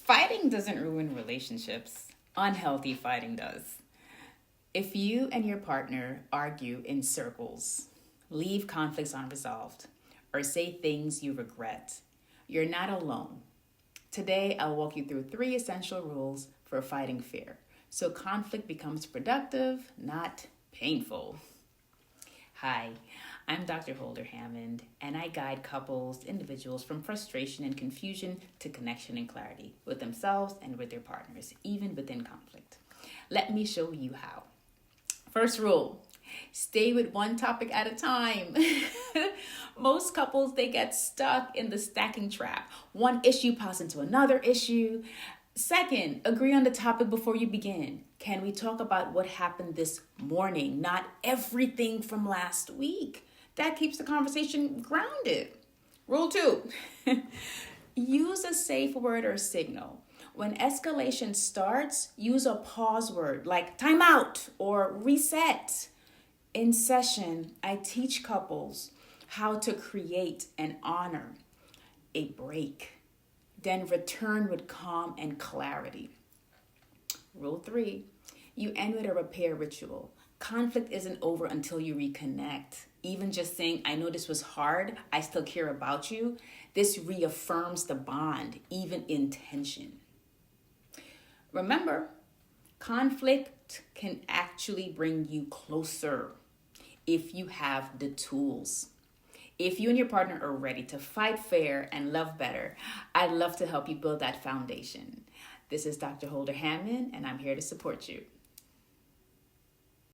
Fighting doesn't ruin relationships. Unhealthy fighting does. If you and your partner argue in circles, leave conflicts unresolved, or say things you regret, you're not alone. Today, I'll walk you through 3 essential rules for fighting fair so conflict becomes productive, not painful. Hi, I'm Dr. Holder Hammond, and I guide couples, individuals from frustration and confusion to connection and clarity with themselves and with their partners, even within conflict. Let me show you how. First rule, stay with one topic at a time. Most couples, they get stuck in the stacking trap. One issue pops into another issue. Second, agree on the topic before you begin. Can we talk about what happened this morning, not everything from last week? That keeps the conversation grounded. Rule 2, use a safe word or signal. When escalation starts, use a pause word like timeout or reset. In session, I teach couples how to create and honor a break, then return with calm and clarity. Rule 3, you end with a repair ritual. Conflict isn't over until you reconnect. Even just saying, I know this was hard, I still care about you, this reaffirms the bond, even in tension. Remember, conflict can actually bring you closer if you have the tools. If you and your partner are ready to fight fair and love better, I'd love to help you build that foundation. This is Dr. Holder Hammond, and I'm here to support you.